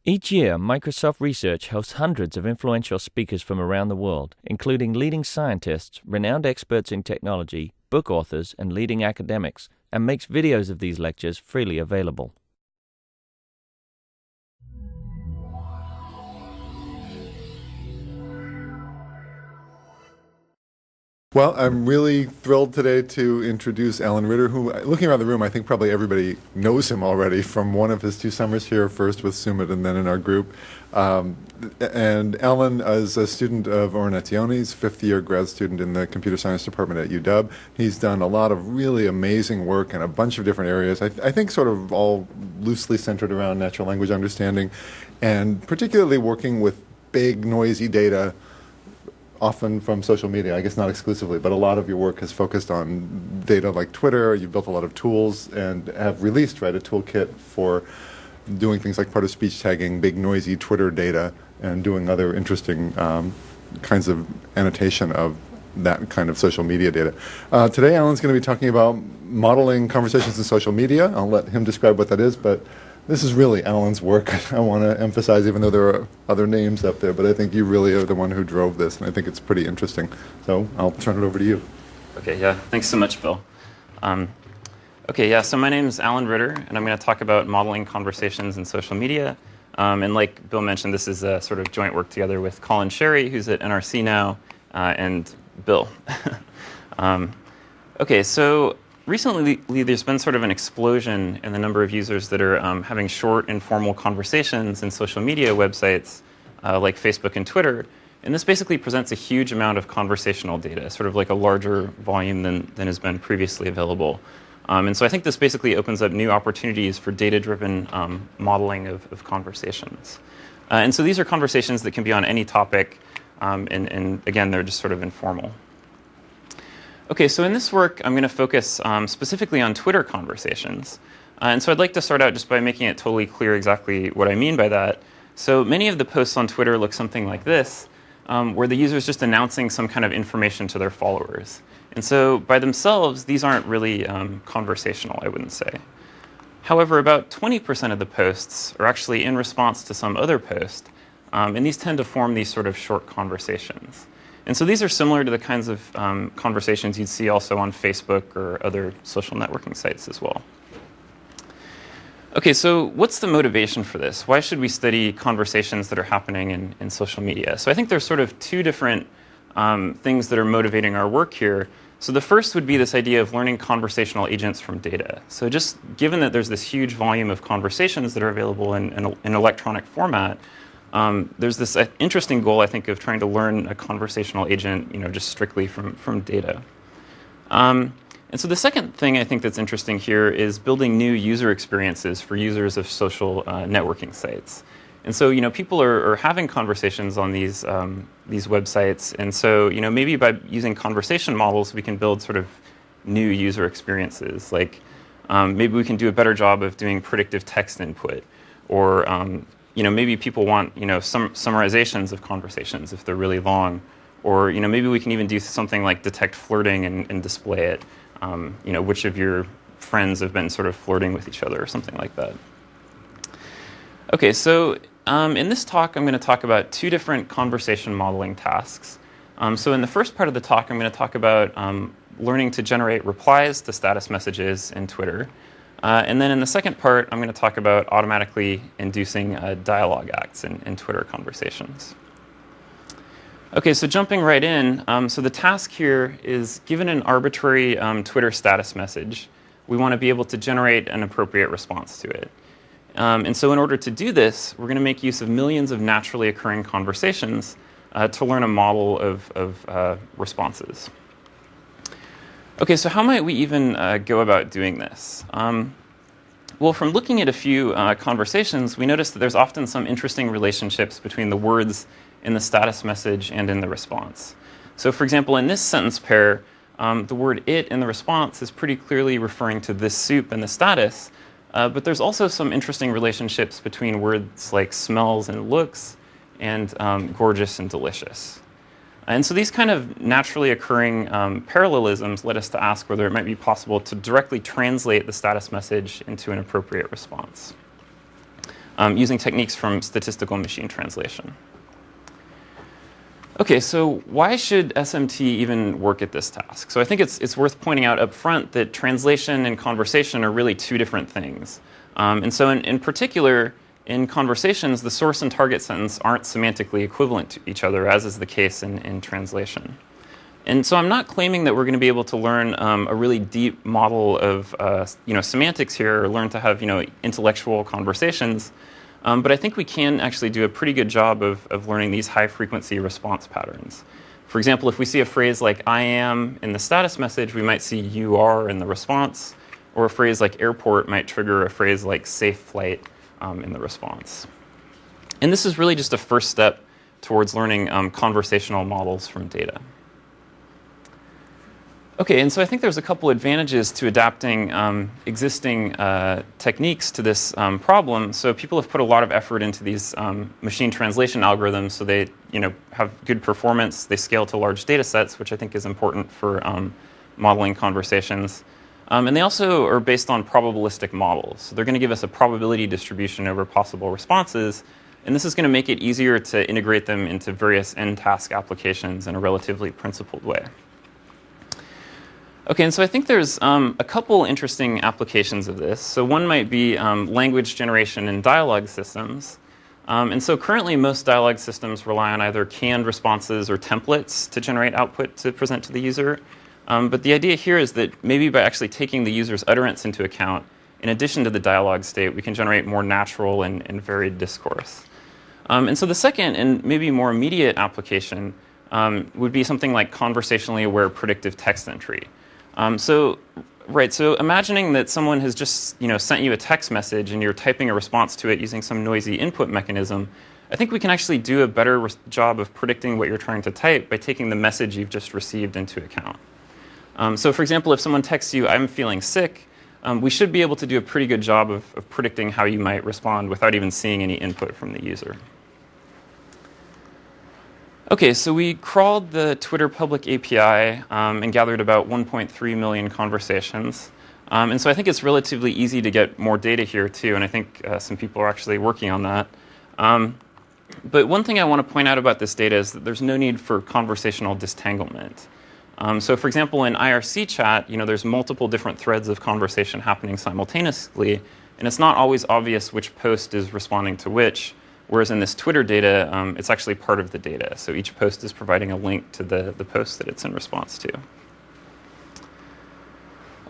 Each year, Microsoft Research hosts hundreds of influential speakers from around the world, including leading scientists, renowned experts in technology, book authors, and leading academics, and makes videos of these lectures freely available. Well, I'm really thrilled today to introduce Alan Ritter, who, looking around the room, I think probably everybody knows him already from one of his 2 summers here, first with Sumit and then in our group. And Alan is a student of Ornazioni's, 5th-year grad student in the computer science department at UW. He's done a lot of really amazing work in a bunch of different areas, I think sort of all loosely centered around natural language understanding, and particularly working with big, noisy data, often from social media, I guess not exclusively, but a lot of your work has focused on data like Twitter. You've built a lot of tools and have released, a toolkit for doing things like part-of-speech tagging, big noisy Twitter data, and doing other interesting kinds of annotation of that kind of social media data. Today, Alan's going to be talking about modeling conversations in social media. I'll let him describe what that is, but this is really Alan's work. I want to emphasize, even though there are other names up there, but I think you really are the one who drove this, and I think it's pretty interesting. So I'll turn it over to you. Okay, yeah. Thanks so much, Bill. So my name is Alan Ritter, and I'm going to talk about modeling conversations in social media. And like Bill mentioned, this is a sort of joint work together with Colin Sherry, who's at NRC now, and Bill. So recently, there's been sort of an explosion in the number of users that are having short, informal conversations in social media websites like Facebook and Twitter. And this basically presents a huge amount of conversational data, sort of like a larger volume than has been previously available. And so I think this basically opens up new opportunities for data-driven modeling of conversations. And so these are conversations that can be on any topic, and again, they're just sort of informal. Okay, so in this work, I'm going to focus specifically on Twitter conversations. And so I'd like to start out just by making it totally clear exactly what I mean by that. So many of the posts on Twitter look something like this, where the user is just announcing some kind of information to their followers. And so by themselves, these aren't really conversational, I wouldn't say. However, about 20% of the posts are actually in response to some other post, and these tend to form these sort of short conversations. And so these are similar to the kinds of conversations you'd see also on Facebook or other social networking sites as well. Okay, so what's the motivation for this? Why should we study conversations that are happening in social media? So I think there's sort of 2 different things that are motivating our work here. So the first would be this idea of learning conversational agents from data. So just given that there's this huge volume of conversations that are available in electronic format, there's this interesting goal, I think, of trying to learn a conversational agent, just strictly from data. And so the second thing I think that's interesting here is building new user experiences for users of social networking sites. And so, people are having conversations on these websites, and so, maybe by using conversation models, we can build sort of new user experiences. Like, maybe we can do a better job of doing predictive text input, or maybe people want, some summarizations of conversations if they're really long. Or, maybe we can even do something like detect flirting and display it. Which of your friends have been sort of flirting with each other or something like that. Okay, so in this talk, I'm going to talk about 2 different conversation modeling tasks. So in the first part of the talk, I'm going to talk about learning to generate replies to status messages in Twitter. And then in the second part, I'm going to talk about automatically inducing dialogue acts in Twitter conversations. Okay, so jumping right in, so the task here is given an arbitrary Twitter status message, we want to be able to generate an appropriate response to it. And so in order to do this, we're going to make use of millions of naturally occurring conversations to learn a model of responses. Okay, so how might we even go about doing this? Well, from looking at a few conversations, we noticed that there's often some interesting relationships between the words in the status message and in the response. So for example, in this sentence pair, the word it in the response is pretty clearly referring to this soup in the status, but there's also some interesting relationships between words like smells and looks and gorgeous and delicious. And so these kind of naturally occurring parallelisms led us to ask whether it might be possible to directly translate the status message into an appropriate response. using techniques from statistical machine translation. Okay, so why should SMT even work at this task? So I think it's worth pointing out up front that translation and conversation are really two different things. And so in particular, in conversations, the source and target sentence aren't semantically equivalent to each other, as is the case in translation. And so I'm not claiming that we're going to be able to learn a really deep model of semantics here, or learn to have intellectual conversations. But I think we can actually do a pretty good job of learning these high-frequency response patterns. For example, if we see a phrase like "I am" in the status message, we might see "you are" in the response, or a phrase like "airport" might trigger a phrase like "safe flight" in the response. And this is really just a first step towards learning conversational models from data. Okay, and so I think there's a couple advantages to adapting existing techniques to this problem. So people have put a lot of effort into these machine translation algorithms, so they have good performance. They scale to large data sets, which I think is important for modeling conversations. And they also are based on probabilistic models. So they're going to give us a probability distribution over possible responses, and this is going to make it easier to integrate them into various end-task applications in a relatively principled way. Okay, and so I think there's a couple interesting applications of this. So one might be language generation in dialogue systems. And so currently most dialogue systems rely on either canned responses or templates to generate output to present to the user. But the idea here is that maybe by actually taking the user's utterance into account, in addition to the dialogue state, we can generate more natural and varied discourse. And so the second and maybe more immediate application would be something like conversationally aware predictive text entry. So imagining that someone has just sent you a text message and you're typing a response to it using some noisy input mechanism, I think we can actually do a better job of predicting what you're trying to type by taking the message you've just received into account. So for example, if someone texts you, "I'm feeling sick," we should be able to do a pretty good job of predicting how you might respond without even seeing any input from the user. Okay, so we crawled the Twitter public API and gathered about 1.3 million conversations. And so I think it's relatively easy to get more data here, too, and I think some people are actually working on that. But one thing I want to point out about this data is that there's no need for conversational distanglement. So for example, in IRC chat, there's multiple different threads of conversation happening simultaneously, and it's not always obvious which post is responding to which. Whereas in this Twitter data, it's actually part of the data. So each post is providing a link to the post that it's in response to.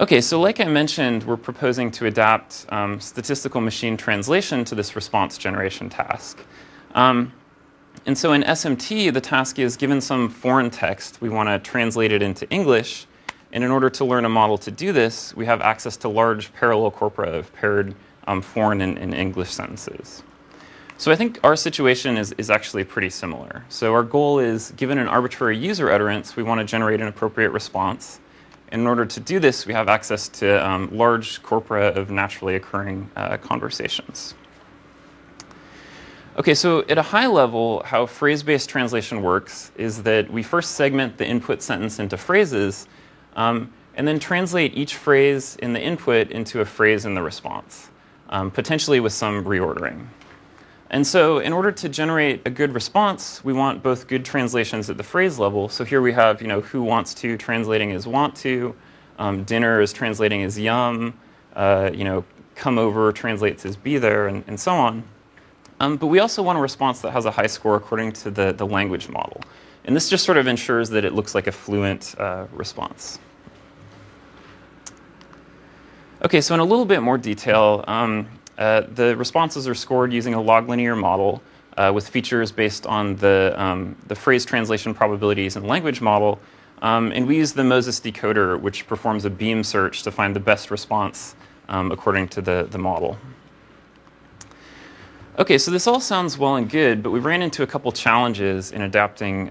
Okay, so like I mentioned, we're proposing to adapt statistical machine translation to this response generation task. And so in SMT, the task is given some foreign text. We want to translate it into English. And in order to learn a model to do this, we have access to large parallel corpora of paired foreign and English sentences. So I think our situation is actually pretty similar. So our goal is, given an arbitrary user utterance, we want to generate an appropriate response. And in order to do this, we have access to large corpora of naturally occurring conversations. Okay, so at a high level, how phrase-based translation works is that we first segment the input sentence into phrases, and then translate each phrase in the input into a phrase in the response, potentially with some reordering. And so in order to generate a good response, we want both good translations at the phrase level. So here we have, who wants to translating as want to, dinner is translating as yum, come over translates as be there, and so on. But we also want a response that has a high score according to the language model. And this just sort of ensures that it looks like a fluent response. Okay, so in a little bit more detail, the responses are scored using a log linear model with features based on the phrase translation probabilities in the language model. And we use the Moses decoder, which performs a beam search to find the best response according to the model. Okay, so this all sounds well and good, but we ran into a couple challenges in adapting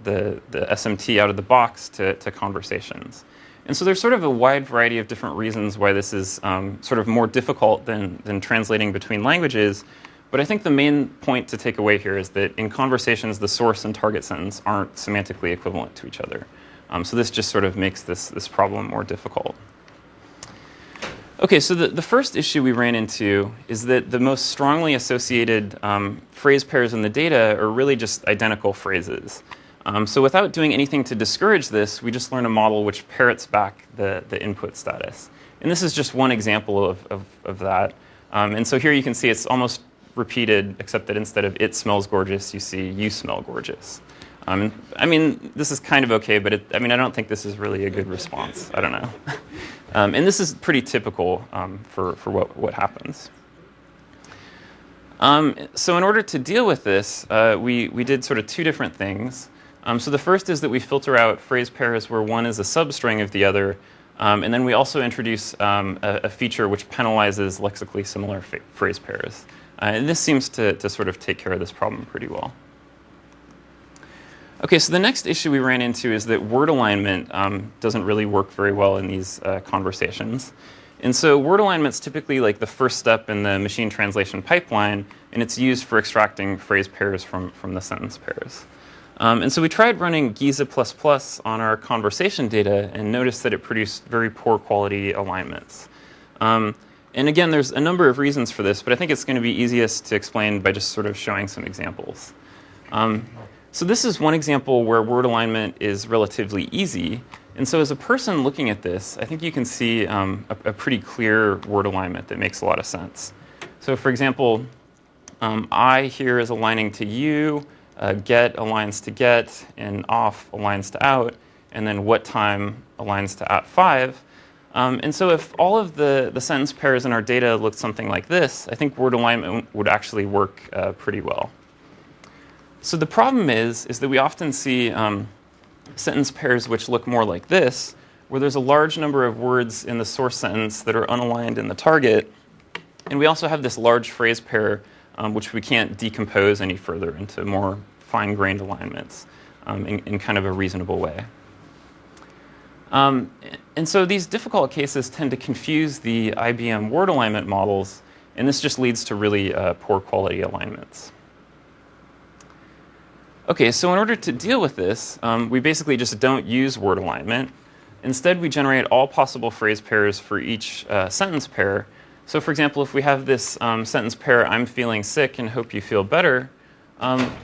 the SMT out of the box to conversations. And so there's sort of a wide variety of different reasons why this is sort of more difficult than translating between languages. But I think the main point to take away here is that in conversations, the source and target sentence aren't semantically equivalent to each other. So this just sort of makes this problem more difficult. Okay, so the first issue we ran into is that the most strongly associated phrase pairs in the data are really just identical phrases. So without doing anything to discourage this, we just learn a model which parrots back the input status. And this is just one example of that. And so here you can see it's almost repeated, except that instead of "it smells gorgeous," you see "you smell gorgeous." I mean, this is kind of okay, but I don't think this is really a good response. I don't know. And this is pretty typical for what happens. So in order to deal with this, we did sort of two different things. So the first is that we filter out phrase pairs where one is a substring of the other, and then we also introduce a feature which penalizes lexically similar phrase pairs. And this seems to sort of take care of this problem pretty well. Okay, so the next issue we ran into is that word alignment doesn't really work very well in these conversations. And so word alignment's typically like the first step in the machine translation pipeline, and it's used for extracting phrase pairs from the sentence pairs. And so we tried running Giza++ on our conversation data and noticed that it produced very poor quality alignments. And again, there's a number of reasons for this, but I think it's going to be easiest to explain by just sort of showing some examples. So this is one example where word alignment is relatively easy. And so as a person looking at this, I think you can see a pretty clear word alignment that makes a lot of sense. So for example, I here is aligning to you, get aligns to get, and off aligns to out, and then what time aligns to @5. And so if all of the sentence pairs in our data looked something like this, I think word alignment would actually work pretty well. So the problem is that we often see sentence pairs which look more like this, where there's a large number of words in the source sentence that are unaligned in the target. And we also have this large phrase pair which we can't decompose any further into more fine-grained alignments in kind of a reasonable way. And so these difficult cases tend to confuse the IBM word alignment models, and this just leads to really poor quality alignments. Okay, so in order to deal with this, we basically just don't use word alignment. Instead, we generate all possible phrase pairs for each sentence pair. So for example, if we have this sentence pair, "I'm feeling sick and hope you feel better,"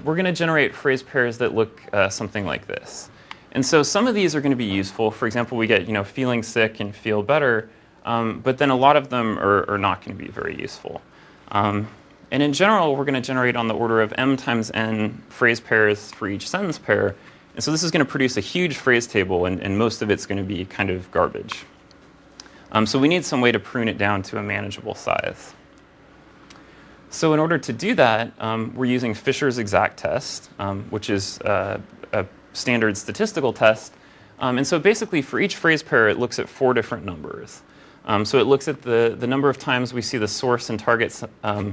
we're going to generate phrase pairs that look something like this. And so some of these are going to be useful. For example, we get feeling sick and feel better, but then a lot of them are not going to be very useful. And in general, we're going to generate on the order of m times n phrase pairs for each sentence pair. And so this is going to produce a huge phrase table, and most of it's going to be kind of garbage. So we need some way to prune it down to a manageable size. So in order to do that, we're using Fisher's exact test, which is a standard statistical test. And so basically, for each phrase pair, it looks at 4 different numbers. So it looks at the number of times we see the source and target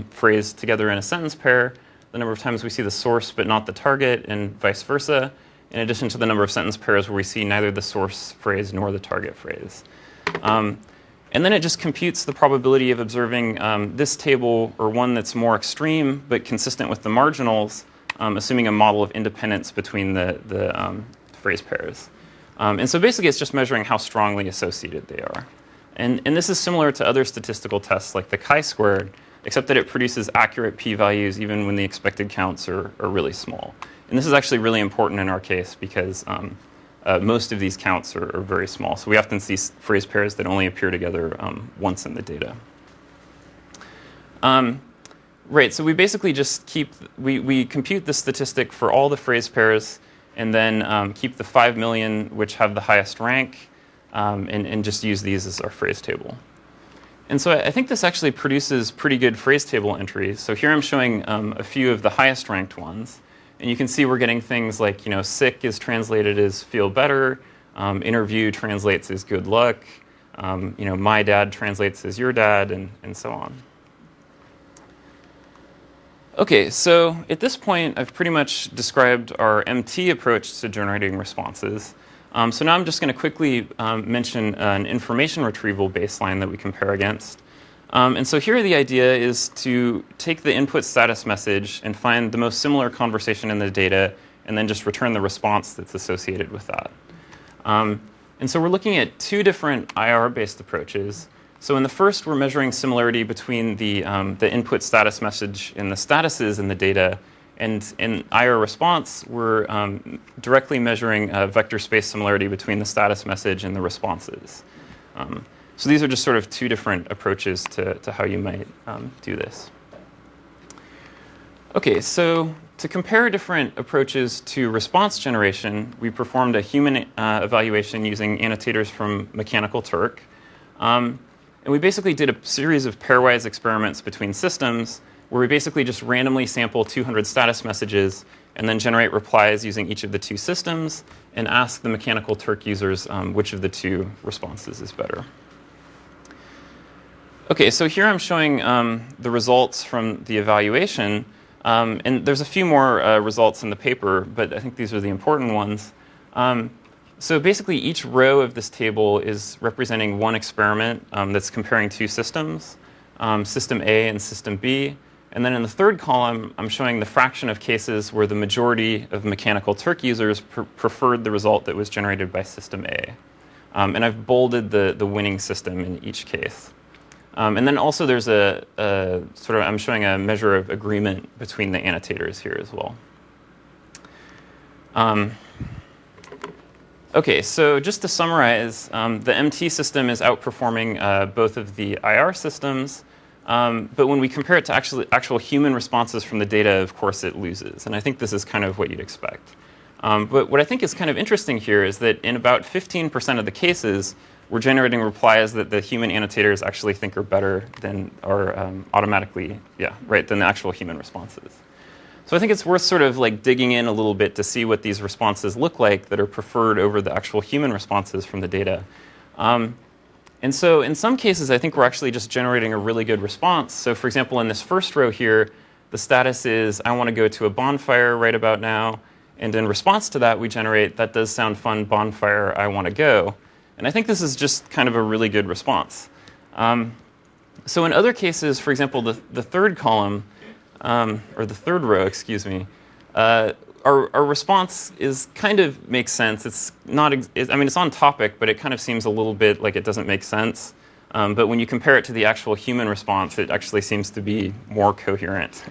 phrase together in a sentence pair, the number of times we see the source but not the target, and vice versa, in addition to the number of sentence pairs where we see neither the source phrase nor the target phrase. And then it just computes the probability of observing this table, or one that's more extreme but consistent with the marginals, assuming a model of independence between the phrase pairs. And so basically it's just measuring how strongly associated they are. And this is similar to other statistical tests like the chi-squared, except that it produces accurate p-values even when the expected counts are really small. And this is actually really important in our case because most of these counts are very small. So we often see phrase pairs that only appear together once in the data. Right, so we basically just we compute the statistic for all the phrase pairs and then keep the 5 million which have the highest rank, and just use these as our phrase table. And so I think this actually produces pretty good phrase table entries. So here I'm showing a few of the highest ranked ones. And you can see we're getting things like, sick is translated as feel better, interview translates as good luck, my dad translates as your dad, and so on. Okay, so at this point, I've pretty much described our MT approach to generating responses. So now I'm just going to quickly mention an information retrieval baseline that we compare against. And so here the idea is to take the input status message and find the most similar conversation in the data, and then just return the response that's associated with that. And so we're looking at 2 different IR-based approaches. So in the first, we're measuring similarity between the input status message and the statuses in the data. And in IR response, we're directly measuring vector space similarity between the status message and the responses. So these are just sort of two different approaches to how you might do this. OK, so to compare different approaches to response generation, we performed a human evaluation using annotators from Mechanical Turk. And we basically did a series of pairwise experiments between systems where we basically just randomly sample 200 status messages and then generate replies using each of the two systems and ask the Mechanical Turk users which of the two responses is better. OK, so here I'm showing the results from the evaluation. And there's a few more results in the paper, but I think these are the important ones. So basically, each row of this table is representing one experiment that's comparing two systems, System A and System B. And then in the third column, I'm showing the fraction of cases where the majority of Mechanical Turk users preferred the result that was generated by System A. And I've bolded the winning system in each case. And then also there's I'm showing a measure of agreement between the annotators here as well. OK, so just to summarize, the MT system is outperforming both of the IR systems. But when we compare it to actual human responses from the data, of course, it loses. And I think this is kind of what you'd expect. But what I think is kind of interesting here is that in about 15% of the cases, we're generating replies that the human annotators actually think are better than, or automatically, than the actual human responses. So I think it's worth sort of like digging in a little bit to see what these responses look like that are preferred over the actual human responses from the data. And so in some cases, I think we're actually just generating a really good response. So for example, in this first row here, the status is, I want to go to a bonfire right about now. And in response to that, we generate, that does sound fun, bonfire, I want to go. And I think this is just kind of a really good response. So in other cases, for example, the third column, or the third row, excuse me, our response is kind of makes sense. It's not, it's on topic, but it kind of seems a little bit like it doesn't make sense. But when you compare it to the actual human response, it actually seems to be more coherent.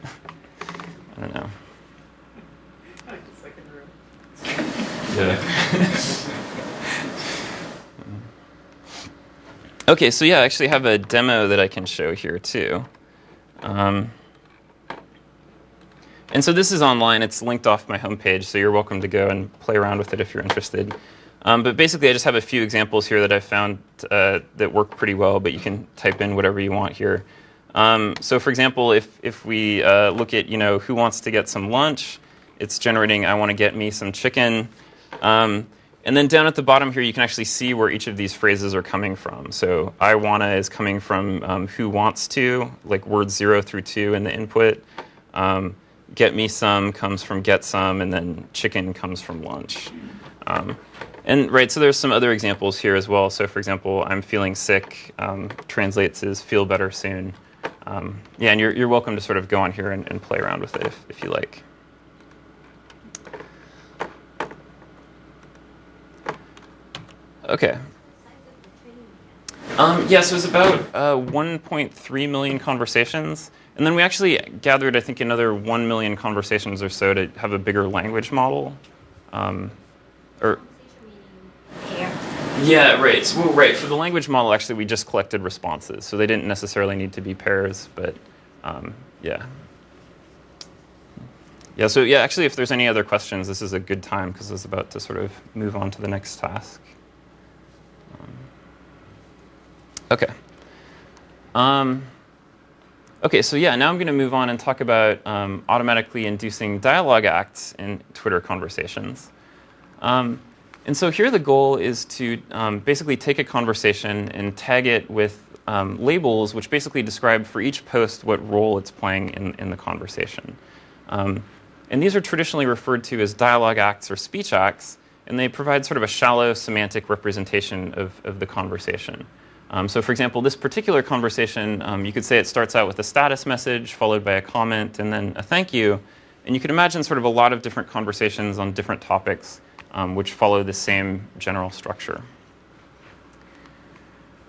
I don't know. I like the second row. Yeah. OK, so yeah, I actually have a demo that I can show here too. And so this is online. It's linked off my homepage, so you're welcome to go and play around with it if you're interested. But basically, I just have a few examples here that I've found that work pretty well, but you can type in whatever you want here. So for example, if we look at who wants to get some lunch, it's generating I want to get me some chicken. And then down at the bottom here, you can actually see where each of these phrases are coming from. So I wanna is coming from who wants to, like words 0 through 2 in the input. Get me some comes from get some, and then chicken comes from lunch. So there's some other examples here as well. So for example, I'm feeling sick translates as feel better soon. And you're welcome to sort of go on here and play around with it if you like. OK. So it was about 1.3 million conversations. And then we actually gathered, I think, another 1 million conversations or so to have a bigger language model. Yeah, right. So, for the language model, actually, we just collected responses. So they didn't necessarily need to be pairs, but yeah. So actually, if there's any other questions, this is a good time because I was about to sort of move on to the next task. OK. So now I'm going to move on and talk about automatically inducing dialogue acts in Twitter conversations. And so here the goal is to basically take a conversation and tag it with labels which basically describe for each post what role it's playing in the conversation. And these are traditionally referred to as dialogue acts or speech acts, and they provide sort of a shallow semantic representation of the conversation. So for example, this particular conversation, you could say it starts out with a status message followed by a comment and then a thank you. And you could imagine sort of a lot of different conversations on different topics which follow the same general structure.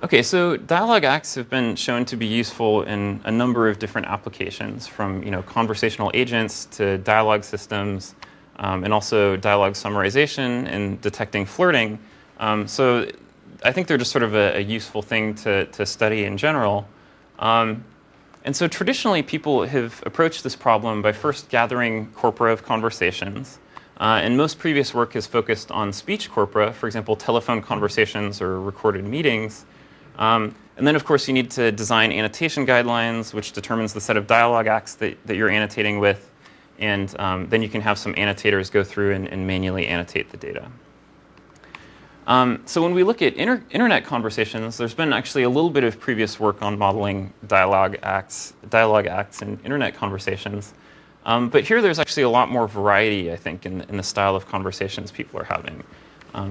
Okay, so dialogue acts have been shown to be useful in a number of different applications, from conversational agents to dialogue systems, and also dialogue summarization and detecting flirting. So I think they're just sort of a useful thing to study in general. And so traditionally, people have approached this problem by first gathering corpora of conversations. And most previous work has focused on speech corpora, for example, telephone conversations or recorded meetings. And then, of course, you need to design annotation guidelines, which determines the set of dialogue acts that you're annotating with. And then you can have some annotators go through and manually annotate the data. So when we look at internet conversations, there's been actually a little bit of previous work on modeling dialogue acts in internet conversations. But here there's actually a lot more variety, I think, in the style of conversations people are having.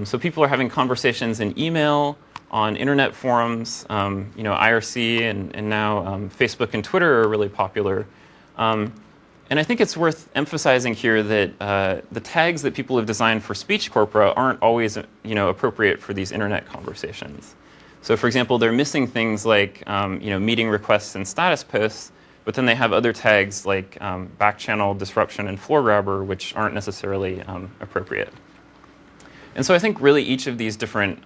So people are having conversations in email, on internet forums, IRC, and now Facebook and Twitter are really popular. And I think it's worth emphasizing here that the tags that people have designed for speech corpora aren't always appropriate for these internet conversations. So for example, they're missing things like meeting requests and status posts, but then they have other tags like backchannel disruption and floor grabber, which aren't necessarily appropriate. And so I think really each of these different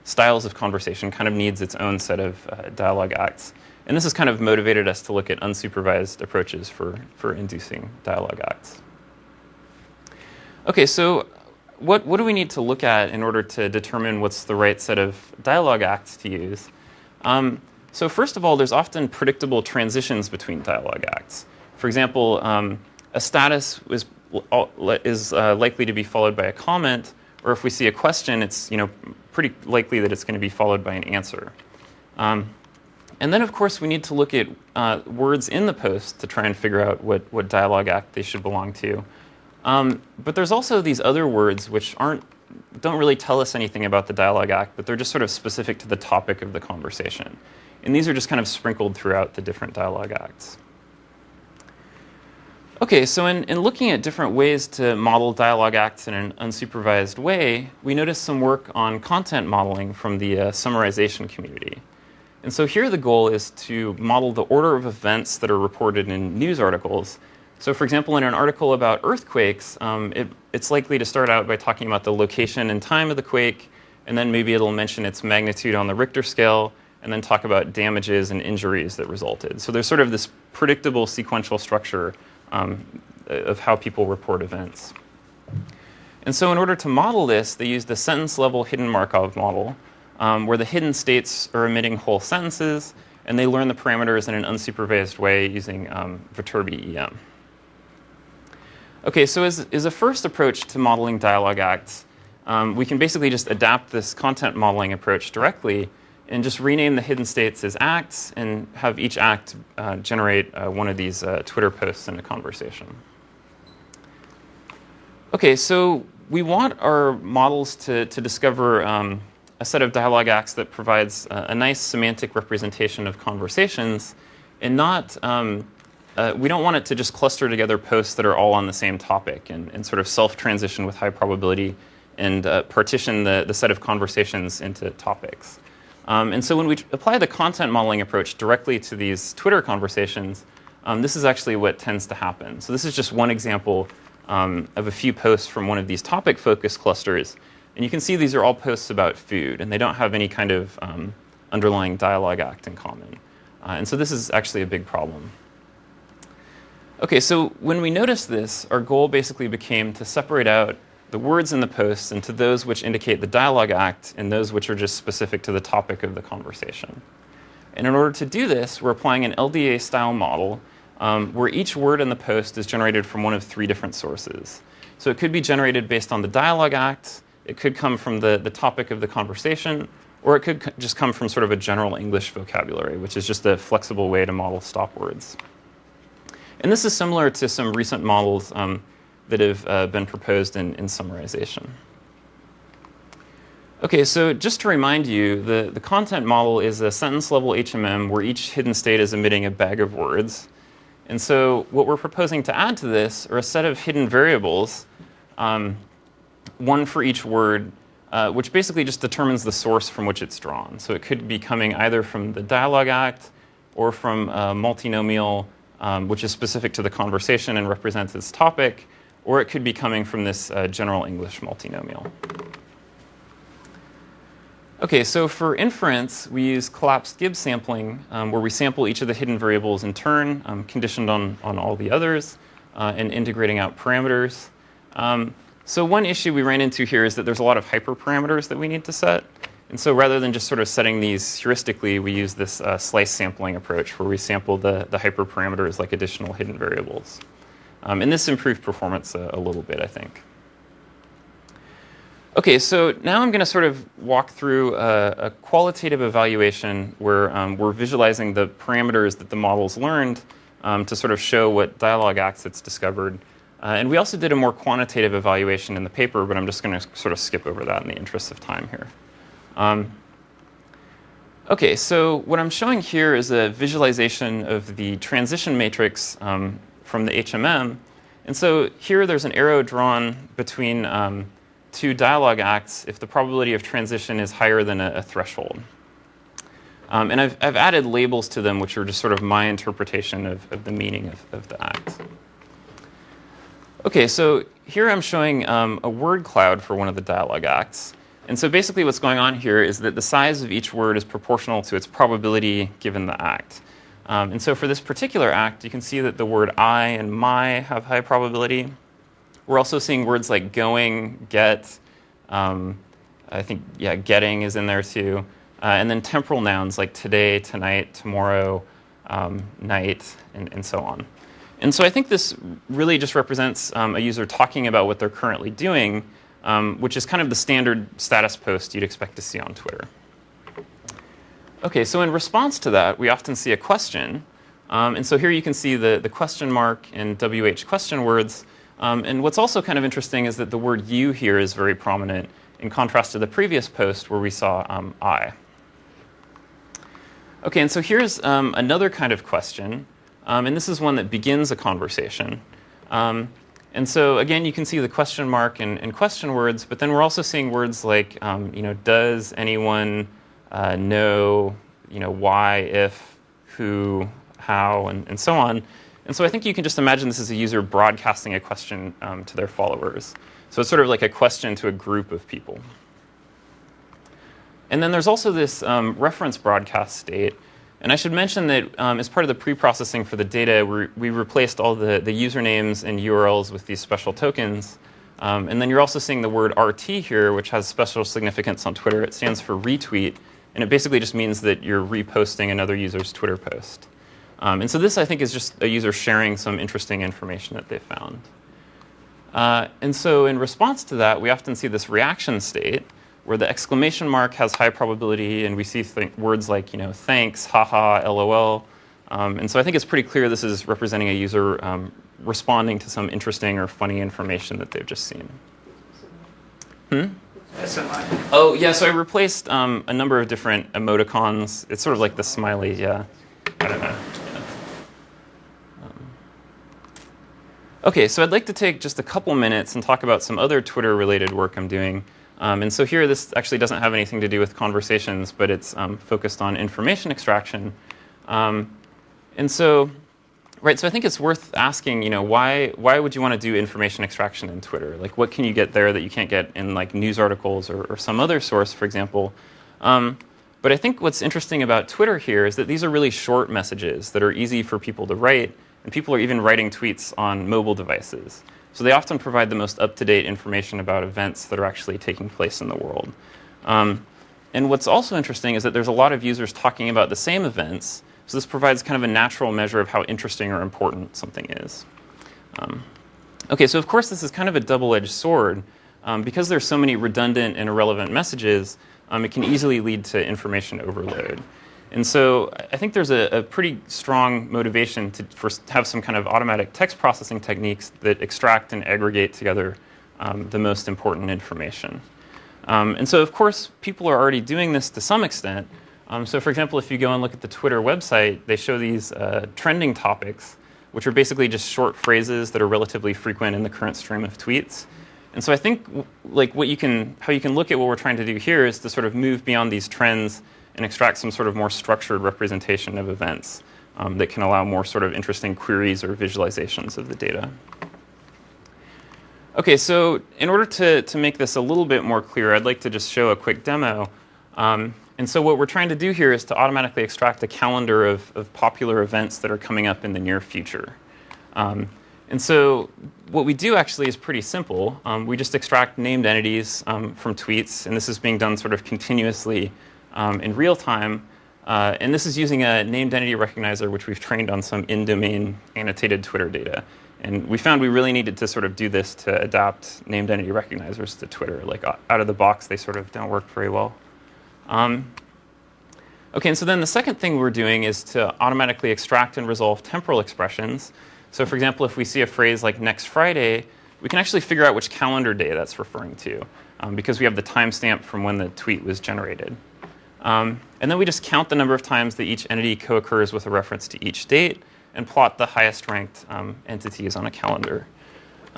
styles of conversation kind of needs its own set of dialogue acts. And this has kind of motivated us to look at unsupervised approaches for inducing dialogue acts. Okay, so what do we need to look at in order to determine what's the right set of dialogue acts to use? So first of all, there's often predictable transitions between dialogue acts. For example, a status is likely to be followed by a comment, or if we see a question, it's pretty likely that it's going to be followed by an answer. And then, of course, we need to look at words in the post to try and figure out what dialogue act they should belong to. But there's also these other words which don't really tell us anything about the dialogue act, but they're just sort of specific to the topic of the conversation. And these are just kind of sprinkled throughout the different dialogue acts. Okay, so in looking at different ways to model dialogue acts in an unsupervised way, we noticed some work on content modeling from the summarization community. And so here the goal is to model the order of events that are reported in news articles. So for example, in an article about earthquakes, it's likely to start out by talking about the location and time of the quake, and then maybe it'll mention its magnitude on the Richter scale, and then talk about damages and injuries that resulted. So there's sort of this predictable sequential structure of how people report events. And so in order to model this, they used the sentence-level hidden Markov model, where the hidden states are emitting whole sentences, and they learn the parameters in an unsupervised way using Viterbi EM. Okay, so as a first approach to modeling dialogue acts, we can basically just adapt this content modeling approach directly and just rename the hidden states as acts and have each act generate one of these Twitter posts in a conversation. Okay, so we want our models to discover a set of dialogue acts that provides a nice semantic representation of conversations, and not we don't want it to just cluster together posts that are all on the same topic and sort of self-transition with high probability and partition the set of conversations into topics. And so when we apply the content modeling approach directly to these Twitter conversations, this is actually what tends to happen. So this is just one example of a few posts from one of these topic focus clusters. And you can see these are all posts about food, and they don't have any kind of underlying dialogue act in common. And so this is actually a big problem. Okay, so when we noticed this, our goal basically became to separate out the words in the posts into those which indicate the dialogue act and those which are just specific to the topic of the conversation. And in order to do this, we're applying an LDA-style model where each word in the post is generated from one of three different sources. So it could be generated based on the dialogue act, it could come from the topic of the conversation, or it could just come from sort of a general English vocabulary, which is just a flexible way to model stop words. And this is similar to some recent models that have been proposed in summarization. Okay, so just to remind you, the content model is a sentence-level HMM where each hidden state is emitting a bag of words. And so what we're proposing to add to this are a set of hidden variables, one for each word, which basically just determines the source from which it's drawn. So it could be coming either from the dialogue act or from a multinomial, which is specific to the conversation and represents its topic, or it could be coming from this general English multinomial. Okay, so for inference, we use collapsed Gibbs sampling, where we sample each of the hidden variables in turn, conditioned on all the others, and integrating out parameters. So one issue we ran into here is that there's a lot of hyperparameters that we need to set. And so rather than just sort of setting these heuristically, we use this slice sampling approach, where we sample the hyperparameters like additional hidden variables. And this improved performance a little bit, I think. Okay, so now I'm going to sort of walk through a qualitative evaluation where we're visualizing the parameters that the model's learned to sort of show what dialogue acts it's discovered. And we also did a more quantitative evaluation in the paper, but I'm just going to sort of skip over that in the interest of time here. Okay, so what I'm showing here is a visualization of the transition matrix from the HMM. And so here there's an arrow drawn between two dialogue acts if the probability of transition is higher than a threshold. And I've added labels to them, which are just sort of my interpretation of the meaning of the act. Okay, so here I'm showing a word cloud for one of the dialogue acts. And so basically what's going on here is that the size of each word is proportional to its probability given the act. And so for this particular act, you can see that the word I and my have high probability. We're also seeing words like going, get, I think, yeah, getting is in there too. And then temporal nouns like today, tonight, tomorrow, night, and so on. And so I think this really just represents a user talking about what they're currently doing, which is kind of the standard status post you'd expect to see on Twitter. Okay, so in response to that, we often see a question. And so here you can see the question mark and WH question words. And what's also kind of interesting is that the word you here is very prominent in contrast to the previous post where we saw I. Okay, and so here's another kind of question. And this is one that begins a conversation. And so again, you can see the question mark and question words, but then we're also seeing words like, does anyone know, why, if, who, how, and so on. And so I think you can just imagine this as a user broadcasting a question to their followers. So it's sort of like a question to a group of people. And then there's also this reference broadcast state. And I should mention that as part of the pre-processing for the data, we replaced all the usernames and URLs with these special tokens. And then you're also seeing the word RT here, which has special significance on Twitter. It stands for retweet. And it basically just means that you're reposting another user's Twitter post. And so this, I think, is just a user sharing some interesting information that they found. And so in response to that, we often see this reaction state where the exclamation mark has high probability, and we see words like, thanks, haha, LOL. And so I think it's pretty clear this is representing a user responding to some interesting or funny information that they've just seen. SMI. Oh, yeah, so I replaced a number of different emoticons. It's sort of like the smiley, yeah. I don't know. Okay, so I'd like to take just a couple minutes and talk about some other Twitter-related work I'm doing. And so here, this actually doesn't have anything to do with conversations, but it's focused on information extraction. And so, right, so I think it's worth asking, why would you want to do information extraction in Twitter? Like, what can you get there that you can't get in, like, news articles or some other source, for example? But I think what's interesting about Twitter here is that these are really short messages that are easy for people to write, and people are even writing tweets on mobile devices. So they often provide the most up-to-date information about events that are actually taking place in the world. And what's also interesting is that there's a lot of users talking about the same events, so this provides kind of a natural measure of how interesting or important something is. Okay, so of course this is kind of a double-edged sword. Because there's so many redundant and irrelevant messages, it can easily lead to information overload. And so I think there's a pretty strong motivation to have some kind of automatic text processing techniques that extract and aggregate together the most important information. And so, of course, people are already doing this to some extent. So, for example, if you go and look at the Twitter website, they show these trending topics, which are basically just short phrases that are relatively frequent in the current stream of tweets. And so I think like how you can look at what we're trying to do here is to sort of move beyond these trends and extract some sort of more structured representation of events that can allow more sort of interesting queries or visualizations of the data. Okay, so in order to make this a little bit more clear, I'd like to just show a quick demo. And so what we're trying to do here is to automatically extract a calendar of popular events that are coming up in the near future. And so what we do actually is pretty simple. We just extract named entities from tweets, and this is being done sort of continuously in real time. And this is using a named entity recognizer, which we've trained on some in-domain annotated Twitter data. And we found we really needed to sort of do this to adapt named entity recognizers to Twitter. Like out of the box, they sort of don't work very well. Okay, and so then the second thing we're doing is to automatically extract and resolve temporal expressions. So for example, if we see a phrase like next Friday, we can actually figure out which calendar day that's referring to because we have the timestamp from when the tweet was generated. And then we just count the number of times that each entity co-occurs with a reference to each date and plot the highest ranked entities on a calendar.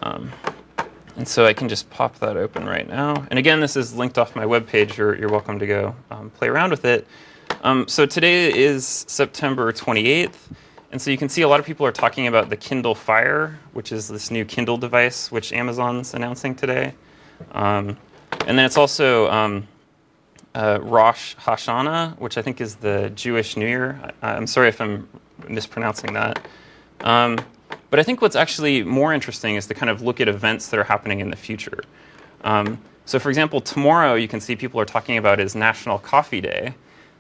And so I can just pop that open right now. And again, this is linked off my webpage. You're welcome to go play around with it. So today is September 28th. And so you can see a lot of people are talking about the Kindle Fire, which is this new Kindle device, which Amazon's announcing today. And then it's also Rosh Hashanah, which I think is the Jewish New Year. I'm sorry if I'm mispronouncing that. But I think what's actually more interesting is to kind of look at events that are happening in the future. So for example, tomorrow you can see people are talking about is National Coffee Day.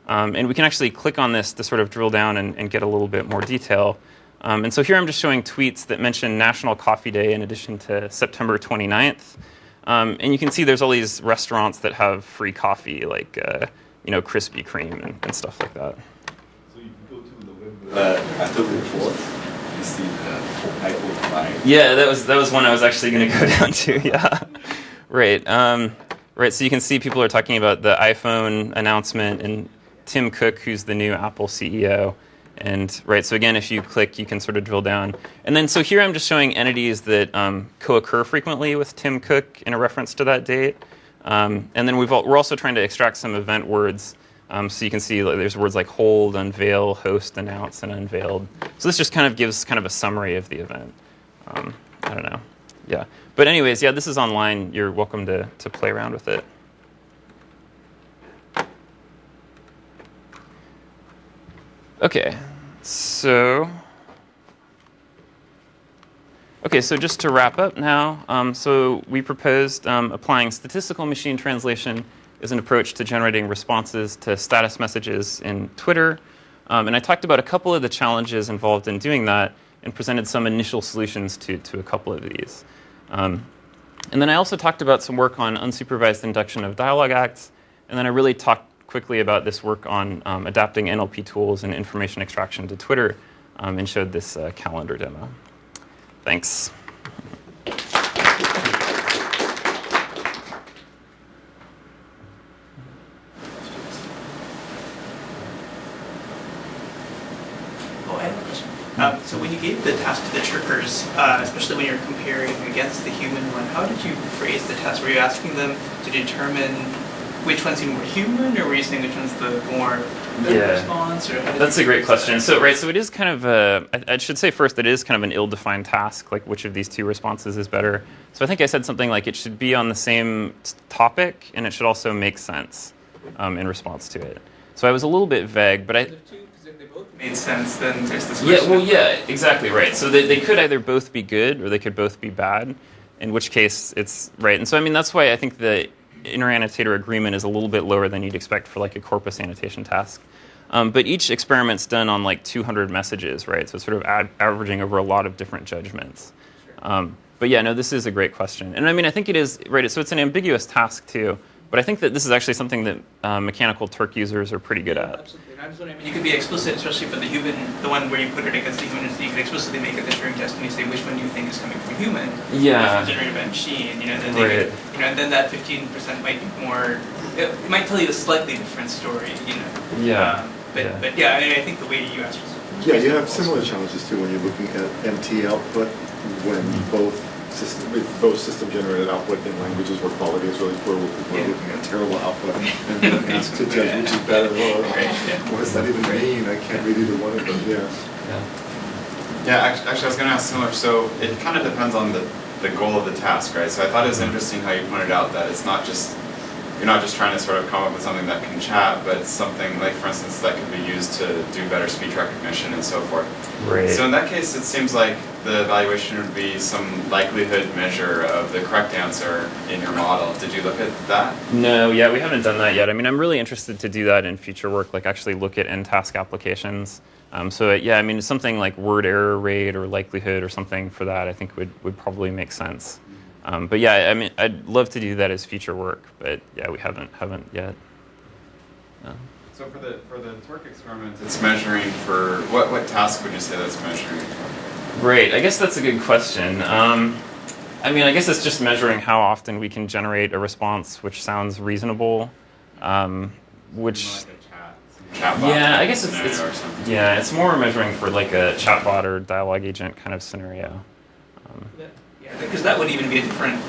And we can actually click on this to sort of drill down and get a little bit more detail. And so here I'm just showing tweets that mention National Coffee Day in addition to September 29th. And you can see there's all these restaurants that have free coffee, like Krispy Kreme and stuff like that. So you can go to the web October 4th, you see the iPhone 5. Yeah, that was one I was actually going to go down to. Yeah, right. Right. So you can see people are talking about the iPhone announcement and Tim Cook, who's the new Apple CEO. And right, so again, if you click, you can sort of drill down. And then, so here I'm just showing entities that co-occur frequently with Tim Cook in a reference to that date. And then we're also trying to extract some event words. So you can see there's words like hold, unveil, host, announce, and unveiled. So this just kind of gives kind of a summary of the event. I don't know. Yeah. But anyways, yeah, this is online. You're welcome to play around with it. Okay, so just to wrap up now, so we proposed applying statistical machine translation as an approach to generating responses to status messages in Twitter. And I talked about a couple of the challenges involved in doing that and presented some initial solutions to a couple of these. And then I also talked about some work on unsupervised induction of dialogue acts, and then I really talked quickly about this work on adapting NLP tools and information extraction to Twitter and showed this calendar demo. Thanks. Oh, I have a question. So when you gave the task to the chirpers, especially when you're comparing against the human one, how did you phrase the task? Were you asking them to determine which one seemed more human, or were you saying which one's the more response? Or that's a great question. So it is kind of I should say first, it is kind of an ill-defined task, like which of these two responses is better. So I think I said something like it should be on the same topic, and it should also make sense in response to it. So I was a little bit vague, but Because if they both made sense, then there's this question. Yeah, exactly right. So they could either both be good or they could both be bad, in which case it's right. And so I mean that's why I think the inter-annotator agreement is a little bit lower than you'd expect for like a corpus annotation task. But each experiment's done on like 200 messages, right? So it's sort of averaging over a lot of different judgments. Sure. But yeah, no, this is a great question. And I mean, I think it is, right, so it's an ambiguous task too. But I think that this is actually something that Mechanical Turk users are pretty good at. Absolutely. And I was wondering, I mean, you could be explicit, especially for the human, the one where you put it against the human, you could explicitly make a Turing test and you say which one do you think is coming from human, yeah, which is generated by machine, then right. they could, and then that 15% might be more, it might tell you a slightly different story, Yeah. But yeah, I think the way you asked was Yeah, you have similar challenges too when you're looking at MT output, when both both system-generated output in languages where quality is really poor, where people are looking at terrible output and then asked to judge which is better. Well, what does that even mean? I can't read either one of them. Yeah, actually, I was going to ask similar. So it kind of depends on the goal of the task, right? So I thought it was interesting how you pointed out that it's not just, you're not just trying to sort of come up with something that can chat, but something like, for instance, that could be used to do better speech recognition and so forth. Right. So in that case, it seems like the evaluation would be some likelihood measure of the correct answer in your model. Did you look at that? No, yeah, we haven't done that yet. I mean, I'm really interested to do that in future work, like actually look at end-task applications. Yeah, I mean, something like word error rate or likelihood or something for that, I think would probably make sense. But yeah, I mean, I'd love to do that as future work, but yeah, we haven't yet. So for the Torque experiment, it's measuring for what task would you say that's measuring for? Great, I guess that's a good question. I mean, I guess it's just measuring how often we can generate a response which sounds reasonable, which. Chatbot, yeah, I guess it's more measuring for like a chatbot or dialogue agent kind of scenario. Yeah, because that would even be a different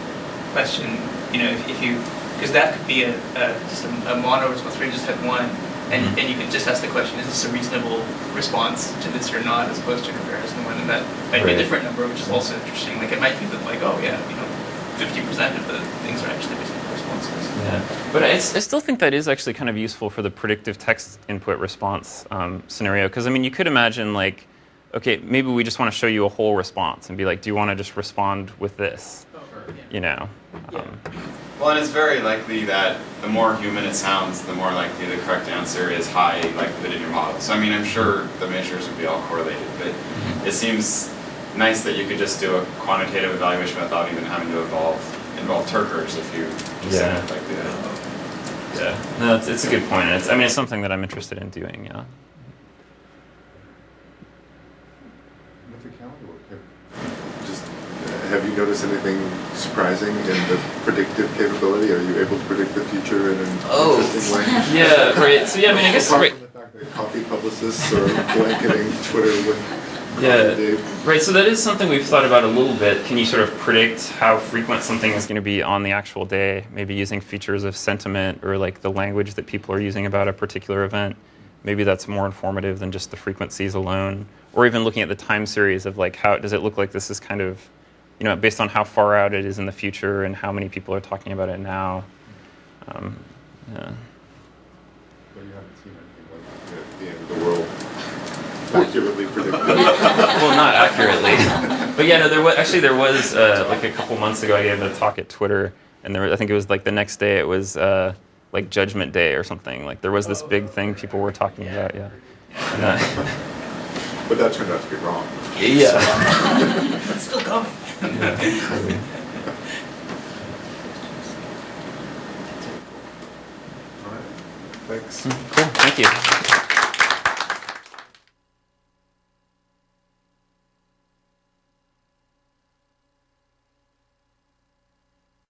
question, you know, if you, because that could be just a mono response where you just had one, and you could just ask the question, is this a reasonable response to this or not, as opposed to comparison one, and that might be a different number, which is also interesting. Like it might be that, like, oh yeah, you know, 50% of the things are actually reasonable responses. Yeah, but I still think that is actually kind of useful for the predictive text input response scenario, because I mean, you could imagine like, okay, maybe we just want to show you a whole response and be like, do you want to just respond with this? You know? Well, and it's very likely that the more human it sounds, the more likely the correct answer is high likelihood in your model. So I mean, I'm sure the measures would be all correlated, but it seems nice that you could just do a quantitative evaluation without even having to involve Turkers if you just say it like that. Yeah. No, it's a good point. I mean, it's something that I'm interested in doing, yeah. Have you noticed anything surprising in the predictive capability? Are you able to predict the future in an interesting way? Yeah, right. So yeah, I mean, I guess apart from the fact that coffee publicists are blanketing Twitter with right. So that is something we've thought about a little bit. Can you sort of predict how frequent something is going to be on the actual day? Maybe using features of sentiment or like the language that people are using about a particular event. Maybe that's more informative than just the frequencies alone. Or even looking at the time series of like, how does it look like this is kind of, you know, based on how far out it is in the future and how many people are talking about it now. But you haven't seen anything like at the end of the world accurately predicted. Well, not accurately. But yeah, no, there was like a couple months ago I gave a talk at Twitter, and I think it was like the next day it was like Judgment Day or something. Like there was this big thing people were talking about, yeah. And, but that turned out to be wrong. Yeah. It's still coming. All right. Thanks. Cool. Thank you.